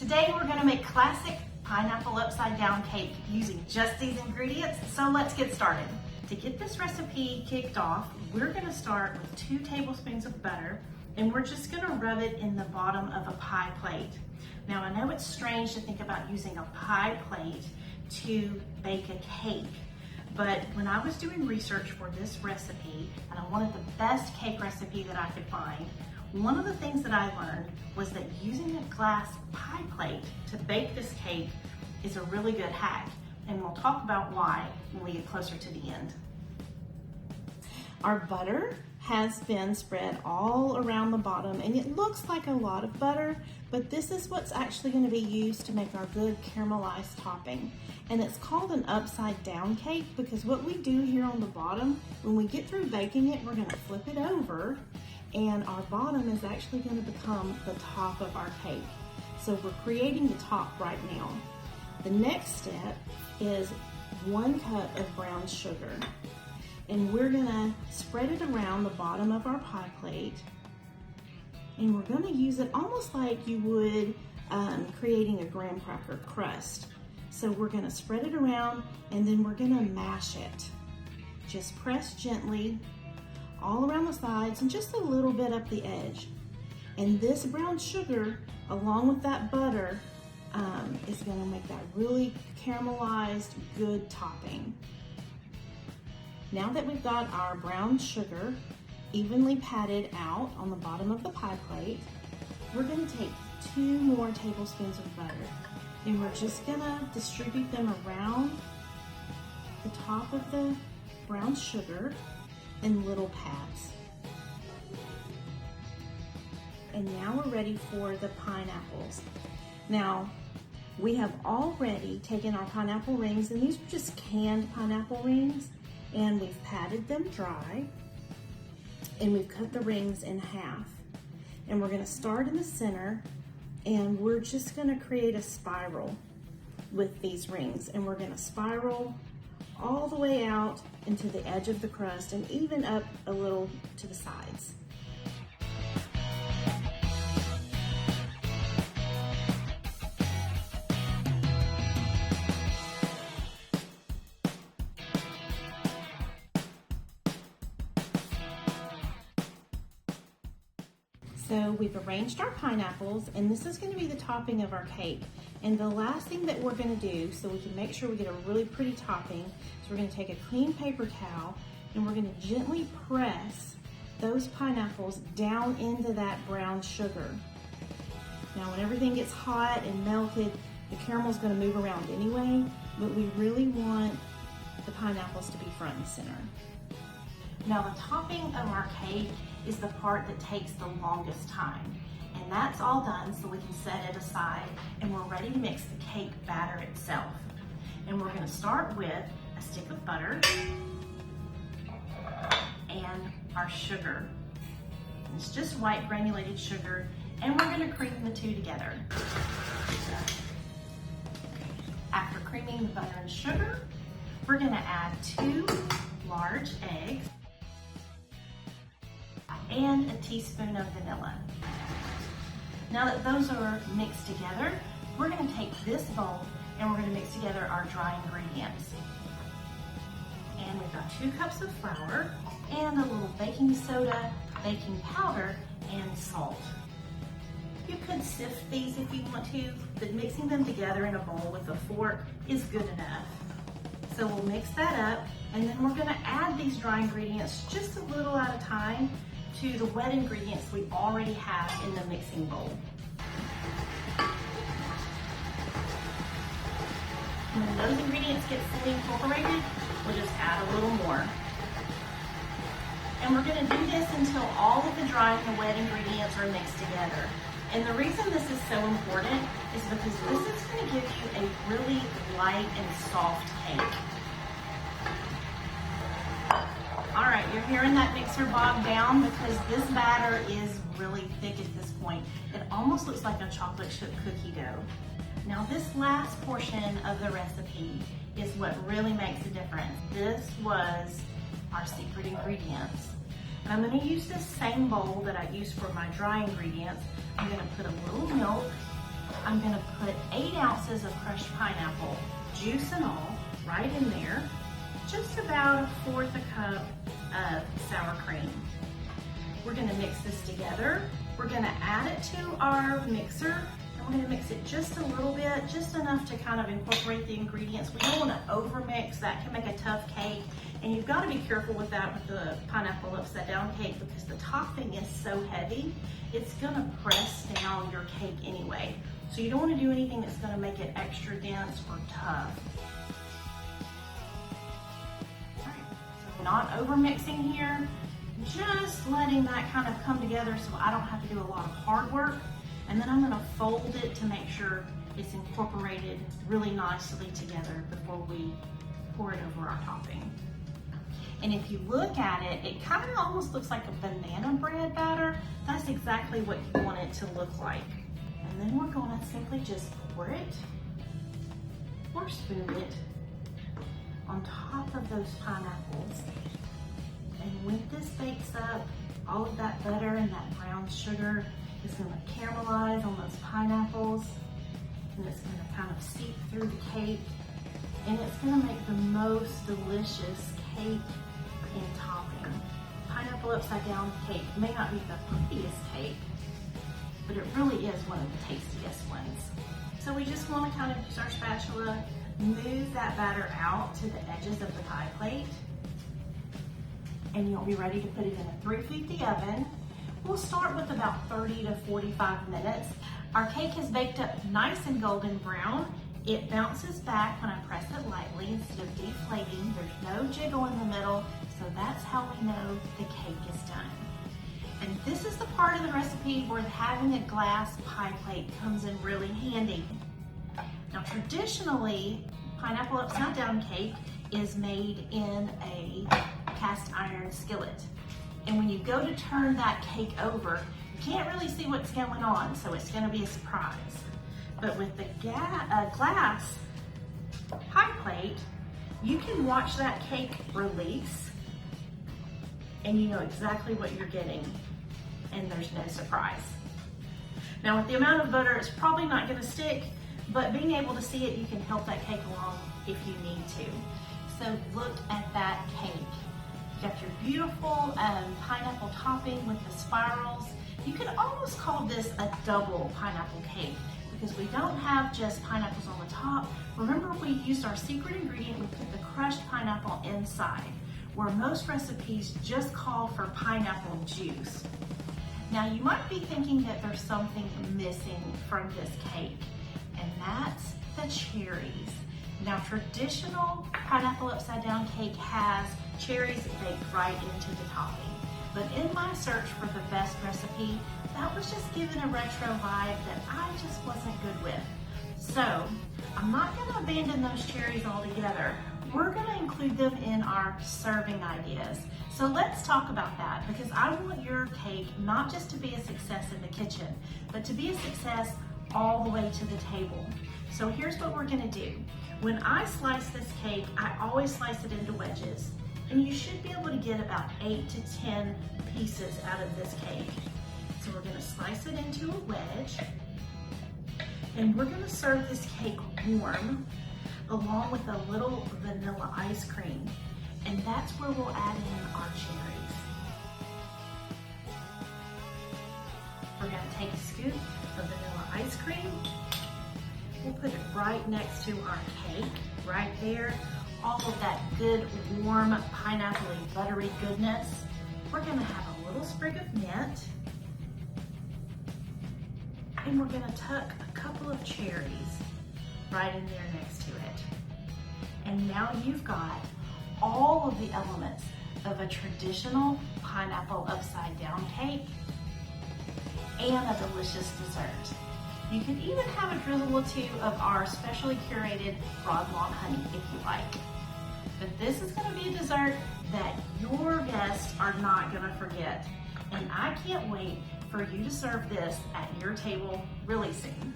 Today we're going to make classic pineapple upside down cake using just these ingredients, so let's get started. To get this recipe kicked off, we're going to start with 2 tablespoons of butter, and we're just going to rub it in the bottom of a pie plate. Now I know it's strange to think about using a pie plate to bake a cake, but when I was doing research for this recipe and I wanted the best cake recipe that I could find, one of the things that I learned was that using a glass pie plate to bake this cake is a really good hack, and we'll talk about why when we get closer to the end. Our butter has been spread all around the bottom, and it looks like a lot of butter, but this is what's actually going to be used to make our good caramelized topping. And it's called an upside down cake because what we do here on the bottom, when we get through baking it, we're going to flip it over, and our bottom is actually going to become the top of our cake. So we're creating the top right now. The next step is 1 cup of brown sugar. And we're gonna spread it around the bottom of our pie plate. And we're gonna use it almost like you would creating a graham cracker crust. So we're gonna spread it around and then we're gonna mash it. Just press gently all around the sides and just a little bit up the edge. And this brown sugar, along with that butter, is gonna make that really caramelized, good topping. Now that we've got our brown sugar evenly patted out on the bottom of the pie plate, we're gonna take 2 more tablespoons of butter, and we're just gonna distribute them around the top of the brown sugar in little pads. And now we're ready for the pineapples. Now, we have already taken our pineapple rings, and these are just canned pineapple rings, and we've patted them dry, and we've cut the rings in half. And we're gonna start in the center, and we're just gonna create a spiral with these rings, and we're gonna spiral all the way out into the edge of the crust and even up a little to the sides. So we've arranged our pineapples, and this is going to be the topping of our cake. And the last thing that we're going to do, so we can make sure we get a really pretty topping, is we're going to take a clean paper towel and we're going to gently press those pineapples down into that brown sugar. Now when everything gets hot and melted, the caramel is going to move around anyway, but we really want the pineapples to be front and center. Now the topping of our cake is the part that takes the longest time. And that's all done, so we can set it aside and we're ready to mix the cake batter itself. And we're gonna start with a stick of butter and our sugar. It's just white granulated sugar, and we're gonna cream the 2 together. After creaming the butter and sugar, we're gonna add 2 large eggs and a teaspoon of vanilla. Now that those are mixed together, we're going to take this bowl and we're going to mix together our dry ingredients. And we've got 2 cups of flour and a little baking soda, baking powder, and salt. You could sift these if you want to, but mixing them together in a bowl with a fork is good enough. So we'll mix that up, and then we're going to add these dry ingredients just a little at a time to the wet ingredients we already have in the mixing bowl. When those ingredients get fully incorporated, we'll just add a little more. And we're going to do this until all of the dry and the wet ingredients are mixed together. And the reason this is so important is because this is going to give you a really light and soft cake. All right, you're hearing that mixer bog down because this batter is really thick at this point. It almost looks like a chocolate chip cookie dough. Now this last portion of the recipe is what really makes a difference. This was our secret ingredients. And I'm going to use this same bowl that I used for my dry ingredients. I'm going to put a little milk I'm gonna put 8 ounces of crushed pineapple, juice and all, right in there. Just about 1/4 cup of sour cream. We're gonna mix this together. We're gonna add it to our mixer. And we're gonna mix it just a little bit, just enough to kind of incorporate the ingredients. We don't wanna overmix, that can make a tough cake. And you've gotta be careful with that with the pineapple upside down cake because the topping is so heavy, it's gonna press down your cake anyway. So you don't wanna do anything that's gonna make it extra dense or tough. All right, so not overmixing here, just letting that kind of come together so I don't have to do a lot of hard work. And then I'm gonna fold it to make sure it's incorporated really nicely together before we pour it over our topping. And if you look at it, it kind of almost looks like a banana bread batter. That's exactly what you want it to look like. And then we're gonna simply just pour it or spoon it on top of those pineapples. And when this bakes up, all of that butter and that brown sugar is gonna caramelize on those pineapples, and it's gonna kind of seep through the cake, and it's gonna make the most delicious cake and topping. Pineapple upside down cake may not be the prettiest cake, but it really is one of the tastiest ones. So we just wanna kind of use our spatula, move that batter out to the edges of the pie plate, and you'll be ready to put it in a 350 oven. We'll start with about 30 to 45 minutes. Our cake is baked up nice and golden brown. It bounces back when I press it lightly instead of deflating. There's no jiggle in the middle, so that's how we know the cake is done. And this is the part of the recipe where having a glass pie plate comes in really handy. Now traditionally, pineapple upside down cake is made in a cast iron skillet. And when you go to turn that cake over, you can't really see what's going on, so it's gonna be a surprise. But with the glass pie plate, you can watch that cake release and you know exactly what you're getting, and there's no surprise. Now with the amount of butter, it's probably not gonna stick, but being able to see it, you can help that cake along if you need to. So look at that cake. You got your beautiful pineapple topping with the spirals. You could almost call this a double pineapple cake because we don't have just pineapples on the top. Remember, we used our secret ingredient, we put the crushed pineapple inside, where most recipes just call for pineapple juice. Now you might be thinking that there's something missing from this cake, and that's the cherries. Now traditional pineapple upside down cake has cherries baked right into the topping. But in my search for the best recipe, that was just giving a retro vibe that I just wasn't good with. So I'm not gonna abandon those cherries altogether. We're gonna include them in our serving ideas. So let's talk about that, because I want your cake not just to be a success in the kitchen, but to be a success all the way to the table. So here's what we're gonna do. When I slice this cake, I always slice it into wedges. And you should be able to get about 8 to 10 pieces out of this cake. So we're gonna slice it into a wedge, and we're gonna serve this cake warm along with a little vanilla ice cream. And that's where we'll add in our cherries. We're gonna take a scoop of vanilla ice cream. We'll put it right next to our cake, right there. All of that good, warm, pineapple-y, buttery goodness. We're gonna have a little sprig of mint. And we're gonna tuck a couple of cherries right in there next to it. And now you've got all of the elements of a traditional pineapple upside down cake and a delicious dessert. You could even have a drizzle or two of our specially curated broad lawn honey if you like. But this is gonna be a dessert that your guests are not gonna forget. And I can't wait for you to serve this at your table really soon.